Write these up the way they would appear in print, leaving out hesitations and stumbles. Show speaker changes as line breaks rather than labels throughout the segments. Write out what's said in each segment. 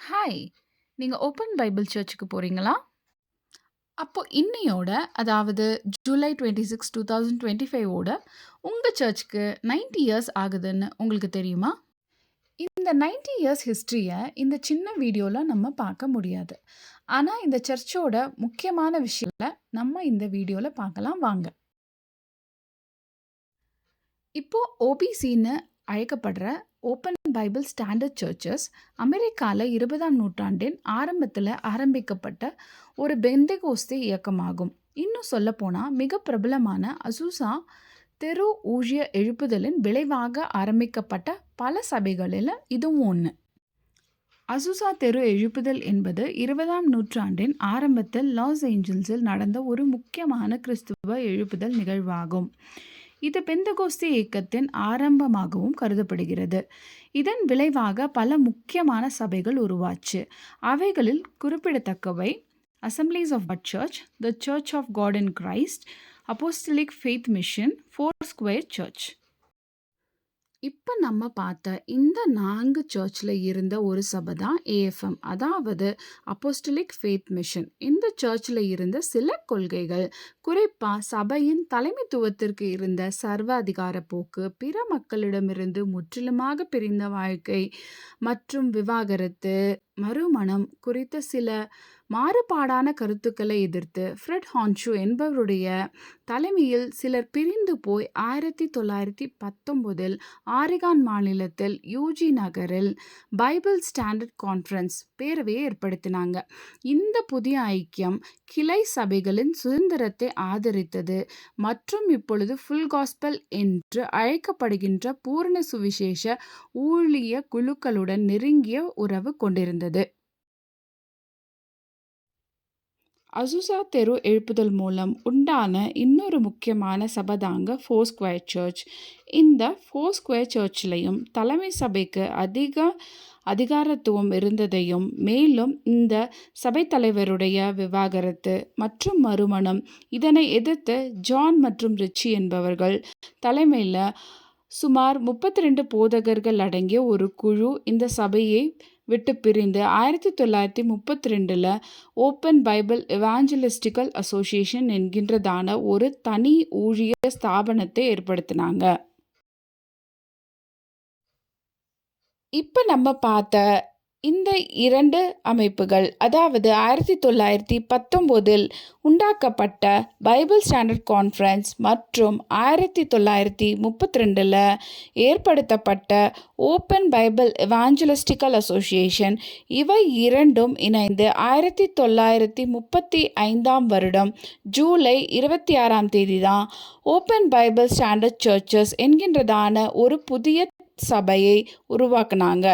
Hi! நீங்க open Bible சர்ச்சுக்கு போறீங்களா? அப்போ இன்னையோட, அதாவது ஜூலை 26, 2025 ஓட உங்க சர்ச்சுக்கு 90 இயர்ஸ் ஆகுதுன்னு உங்களுக்கு தெரியுமா? இந்த 90 இயர்ஸ் ஹிஸ்டரிய இந்த சின்ன வீடியோல நம்ம பார்க்க முடியாது. ஆனா, இந்த சர்ச்சோட முக்கியமான விஷயங்கள நம்ம இந்த வீடியோல பார்க்கலாம் வாங்க. இப்போ ஓபிசின்னு அழைக்கப்படுற ஓப்பன் பைபிள் ஸ்டாண்டர்ட் சர்ச்சஸ் அமெரிக்கால 20ஆம் நூற்றாண்டின் ஆரம்பத்துல ஆரம்பிக்கப்பட்ட ஒரு பெந்தெகோஸ்தே இயக்கமாகும். இன்னும் சொல்லப்போனா மிக பிரபலமான அசூசா தெரு ஊழிய எழுப்புதலின் விளைவாக ஆரம்பிக்கப்பட்ட பல சபைகளில் இதுவும் ஒன்று. அசூசா தெரு எழுப்புதல் என்பது 20ஆம் நூற்றாண்டின் ஆரம்பத்தில் லாஸ் ஏஞ்சல்ஸில் நடந்த ஒரு முக்கியமான கிறிஸ்துவ எழுப்புதல் நிகழ்வாகும். இது பெந்தகோஸ்தே இயக்கத்தின் ஆரம்பமாகவும் கருதப்படுகிறது. இதன் விளைவாக பல முக்கியமான சபைகள் உருவாச்சு. அவைகளில் குறிப்பிடத்தக்கவை assemblies of God church, the church of God in Christ, apostolic faith mission, four square church. இப்போ நம்ம பார்த்த இந்த 4 சர்ச்சில் இருந்த ஒரு சபை தான் ஏஎஃப்எம், அதாவது அப்போஸ்டலிக் ஃபெய்த் மிஷன். இந்த சர்ச்சில் இருந்த சில கொள்கைகள், குறிப்பாக சபையின் தலைமைத்துவத்திற்கு இருந்த சர்வ அதிகார போக்கு, பிற மக்களிடமிருந்து முற்றிலுமாக பிரிந்த வாழ்க்கை மற்றும் விவாகரத்து, மறுமணம் குறித்த சில மாறுபாடான கருத்துக்களை எதிர்த்து ஃப்ரெட் ஹான்ஷூ என்பவருடைய தலைமையில் சிலர் பிரிந்து போய் 1919 ஆரிகான் மாநிலத்தில் யூஜி நகரில் பைபிள் ஸ்டாண்டர்ட் கான்ஃபரன்ஸ் பேரவையை ஏற்படுத்தினாங்க. இந்த புதிய ஐக்கியம் கிளை சபைகளின் சுதந்திரத்தை ஆதரித்தது மற்றும் இப்பொழுது ஃபுல் காஸ்பல் என்று அழைக்கப்படுகின்ற பூரண சுவிசேஷ ஊழிய குழுக்களுடன் நெருங்கிய உறவு கொண்டிருந்தது. அசூசா தெரு எழுப்புதல் மூலம் உண்டான இன்னொரு முக்கியமான சபைதாங்க ஃபோர் ஸ்கொயர் சர்ச். இந்த ஃபோர் ஸ்கொயர் சர்ச்லையும் தலைமை சபைக்கு அதிகாரத்துவம் இருந்ததையும், மேலும் இந்த சபை தலைவருடைய விவாகரத்து மற்றும் மறுமணம் இதனை எதிர்த்து ஜான் மற்றும் ரிச்சி என்பவர்கள் தலைமையில் சுமார் 32 போதகர்கள் அடங்கிய ஒரு குழு இந்த சபையை விட்டு பிரிந்து 1932 ஓப்பன் பைபிள் எவாஞ்சலிஸ்டிக்கல் அசோசியேஷன் என்கின்றதான ஒரு தனி ஊழிய ஸ்தாபனத்தை ஏற்படுத்தினாங்க. இப்போ நம்ம பார்த்த இந்த 2 அமைப்புகள், அதாவது 1919 உண்டாக்கப்பட்ட பைபிள் ஸ்டாண்டர்ட் கான்ஃபரன்ஸ் மற்றும் 1932 ஏற்படுத்தப்பட்ட ஓப்பன் பைபிள் எவாஞ்சலிஸ்டிக்கல் அசோசியேஷன், இவை இரண்டும் இணைந்து 1935ஆம் வருடம் ஜூலை 26ஆம் தேதி தான் ஓப்பன் பைபிள் ஸ்டாண்டர்ட் சர்ச்சஸ் என்கின்றதான ஒரு புதிய சபையை உருவாக்குனாங்க.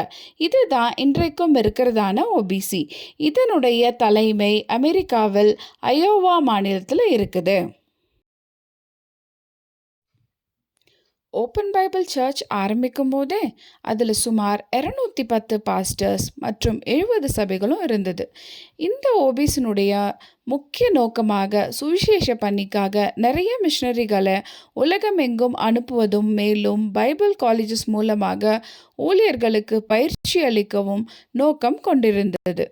இதுதான் இன்றைக்கும் இருக்கிறதான ஓபிசி. இதனுடைய தலைமை அமெரிக்காவில் அயோவா மாநிலத்தில் இருக்குது. ஓப்பன் பைபிள் சர்ச் ஆரம்பிக்கும் போதே அதில் சுமார் 210 பாஸ்டர்ஸ் மற்றும் 70 சபைகளும் இருந்தது. இந்த ஓபிசினுடைய முக்கிய நோக்கமாக சுவிசேஷ பணிக்காக நிறைய மிஷனரிகளை உலகமெங்கும் அனுப்புவதும், மேலும் பைபிள் காலேஜஸ் மூலமாக ஊழியர்களுக்கு பயிற்சி அளிக்கவும் நோக்கம் கொண்டிருந்தது.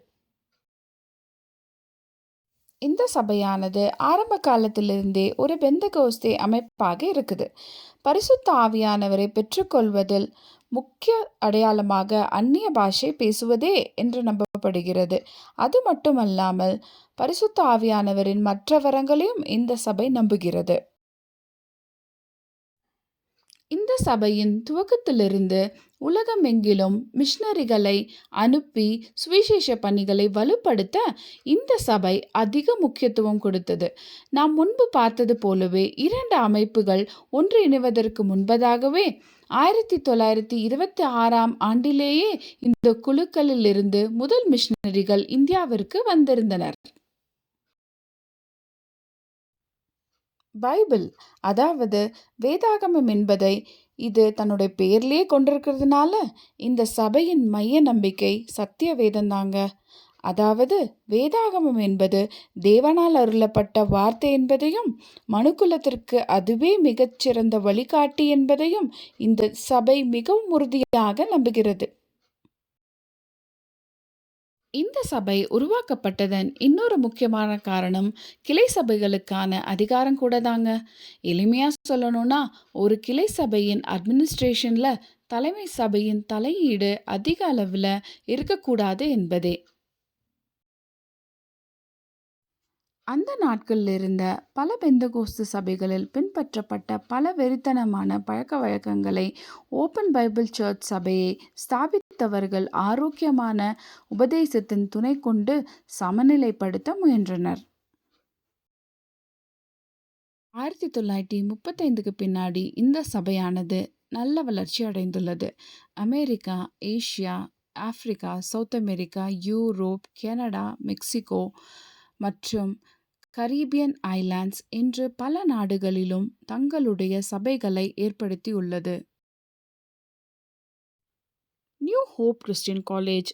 இந்த சபையானது ஆரம்ப காலத்திலிருந்தே ஒரு பெந்தகோஸ்தே அமைப்பாக இருக்குது. பரிசுத்த ஆவியானவரை பெற்றுக்கொள்வதில் முக்கிய அடையாளமாக அந்நிய பாஷை பேசுவதே என்று நம்பப்படுகிறது. அது மட்டுமல்லாமல் பரிசுத்த ஆவியானவரின் மற்ற வரங்களையும் இந்த சபை நம்புகிறது. இந்த சபையின் துவக்கத்திலிருந்து உலகமெங்கிலும் மிஷனரிகளை அனுப்பி சுவிசேஷ பணிகளை வலுப்படுத்த இந்த சபை அதிக முக்கியத்துவம் கொடுத்தது. நாம் முன்பு பார்த்தது போலவே 2 அமைப்புகள் ஒன்று இணைவதற்கு முன்பதாகவே 1926ஆம் ஆண்டிலேயே இந்த குழுக்களிலிருந்து முதல் மிஷனரிகள் இந்தியாவிற்கு வந்திருந்தனர். பைபிள், அதாவது வேதாகமம் என்பதை இது தன்னுடைய பெயர்லேயே கொண்டிருக்கிறதுனால இந்த சபையின் மைய நம்பிக்கை சத்திய வேதந்தாங்க. அதாவது வேதாகமம் என்பது தேவனால் அருளப்பட்ட வார்த்தை என்பதையும், மனுக்குலத்திற்கு அதுவே மிகச்சிறந்த வழிகாட்டி என்பதையும் இந்த சபை மிகவும் உறுதியாக நம்புகிறது. இந்த சபை உருவாக்கப்பட்டதன் இன்னொரு முக்கியமான காரணம் கிளை சபைகளுக்கான அதிகாரம் கூட தாங்க. எளிமையா சொல்லணும்னா, ஒரு கிளை சபையின் அட்மினிஸ்ட்ரேஷன்ல தலைமை சபையின் தலையீடு அதிக அளவில் இருக்கக்கூடாது என்பதே. அந்த நாட்களில் இருந்த பல பெந்தகோஸ்து சபைகளில் பின்பற்றப்பட்ட பல வெறித்தனமான பழக்க வழக்கங்களை ஓப்பன் பைபிள் சர்ச் சபையை ஸ்தாபித்தவர்கள் ஆரோக்கியமான உபதேசத்தின் துணை கொண்டு சமநிலைப்படுத்த முயன்றனர். 1935க்கு பின்னாடி இந்த சபையானது நல்ல வளர்ச்சி அடைந்துள்ளது. America, Asia, Africa, south America, Europe, Canada, Mexico மற்றும் கரீபியன் ஐலாண்ட்ஸ் என்று பல நாடுகளிலும் தங்களுடைய சபைகளை ஏற்படுத்தியுள்ளது. New hope Christian college,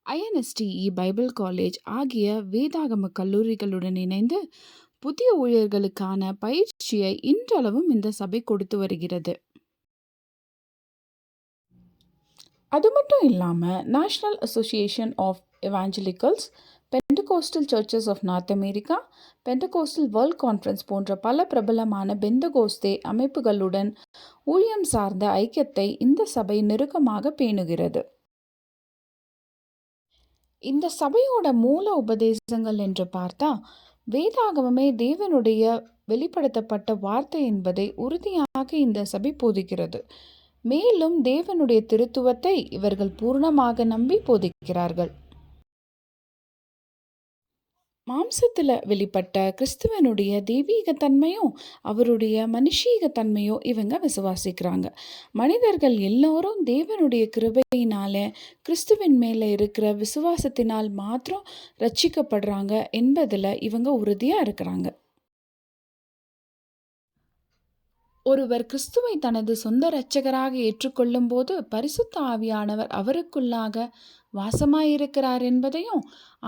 INSTE Bible college ஆகிய வேதாகம கல்லூரிகளுடன் இணைந்து புதிய ஊழியர்களுக்கான பயிற்சியை இன்றளவும் இந்த சபை கொடுத்து வருகிறது. அது மட்டும் இல்லாமல் national association of evangelicals, Pentecostal churches of North America, Pentecostal world conference போன்ற பல பிரபலமான பெந்தகோஸ்தே அமைப்புகளுடன் ஊழியம் சார்ந்த ஐக்கியத்தை இந்த சபை நெருக்கமாக பேணுகிறது. இந்த சபையோட மூல உபதேசங்கள் என்று பார்த்தா, வேதாகமமே தேவனுடைய வெளிப்படுத்தப்பட்ட வார்த்தை என்பதை உறுதியாக இந்த சபை போதிக்கிறது. மேலும் தேவனுடைய திருத்துவத்தை இவர்கள் பூர்ணமாக நம்பி போதிக்கிறார்கள். மாம்சத்தில் வெளிப்பட்ட கிறிஸ்துவனுடைய தெய்வீக தன்மையும் அவருடைய மனுஷீக தன்மையும் இவங்க விசுவாசிக்கிறாங்க. மனிதர்கள் எல்லோரும் தேவனுடைய கிருபையினால கிறிஸ்துவின் மேலே இருக்கிற விசுவாசத்தினால் மாத்திரம் ரட்சிக்கப்படுறாங்க என்பதில் இவங்க உறுதியாக இருக்கிறாங்க. ஒருவர் கிறிஸ்துவை தனது சொந்த இரட்சகராக ஏற்றுக்கொள்ளும் போது பரிசுத்த ஆவியானவர் அவருக்குள்ளாக வாசமாயிருக்கிறார் என்பதையும்,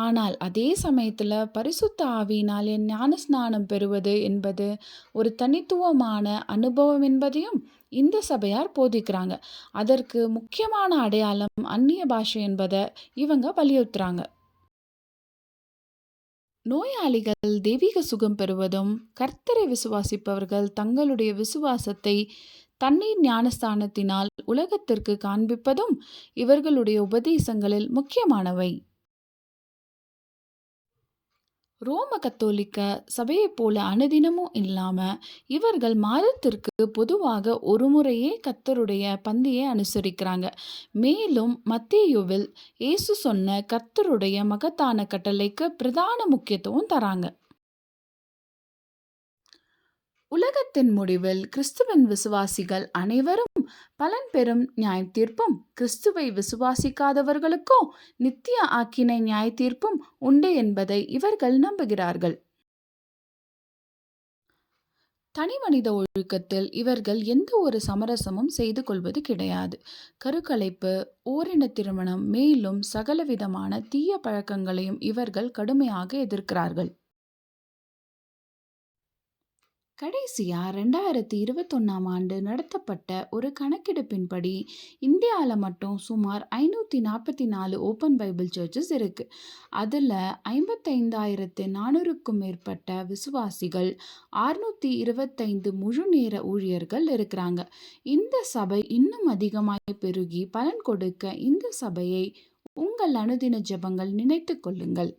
ஆனால் அதே சமயத்தில் பரிசுத்த ஆவியினால் ஞானஸ்நானம் பெறுவது என்பது ஒரு தனித்துவமான அனுபவம் என்பதையும் இந்த சபையார் போதிக்கிறாங்க. அதற்கு முக்கியமான அடையாளம் அந்நிய பாஷை என்பதை இவங்க வலியுறுத்துறாங்க. நோயாளிகள் தெய்வீக சுகம் பெறுவதும், கர்த்தரை விசுவாசிப்பவர்கள் தங்களுடைய விசுவாசத்தை தண்ணீர் ஞானஸ்தானத்தினால் உலகத்திற்கு காண்பிப்பதும் இவர்களுடைய உபதேசங்களில் முக்கியமானவை. ரோம கத்தோலிக்க சபையைப் போல அனுதினமும் இல்லாமல் இவர்கள் மாதத்திற்கு பொதுவாக ஒரு முறையே கர்த்தருடைய பந்தியை அனுசரிக்கிறாங்க. மேலும் மத்தேயுவில் இயேசு சொன்ன கர்த்தருடைய மகத்தான கட்டளைக்கு பிரதான முக்கியத்துவம் தராங்க. உலகத்தின் முடிவில் கிறிஸ்துவின் விசுவாசிகள் அனைவரும் பலன் பெறும் நியாய தீர்ப்பும், கிறிஸ்துவை விசுவாசிக்காதவர்களுக்கோ நித்திய ஆக்கினை நியாய தீர்ப்பும் உண்டு என்பதை இவர்கள் நம்புகிறார்கள். தனி மனித ஒழுக்கத்தில் இவர்கள் எந்த ஒரு சமரசமும் செய்து கொள்வது கிடையாது. கருக்கலைப்பு, ஓரின திருமணம் மேலும் சகலவிதமான தீய பழக்கங்களையும் இவர்கள் கடுமையாக எதிர்க்கிறார்கள். கடைசியாக 2021 நடத்தப்பட்ட ஒரு கணக்கெடுப்பின்படி இந்தியாவில் மட்டும் சுமார் 544 ஓப்பன் பைபிள் சர்ச்சஸ் இருக்குது. அதில் 55,400க்கும் மேற்பட்ட விசுவாசிகள், 625 முழு நேர ஊழியர்கள் இருக்கிறாங்க. இந்த சபை இன்னும் அதிகமாய் பெருகி பலன் கொடுக்க இந்த சபையை உங்கள் அனுதின ஜெபங்கள் நினைத்து கொள்ளுங்கள்.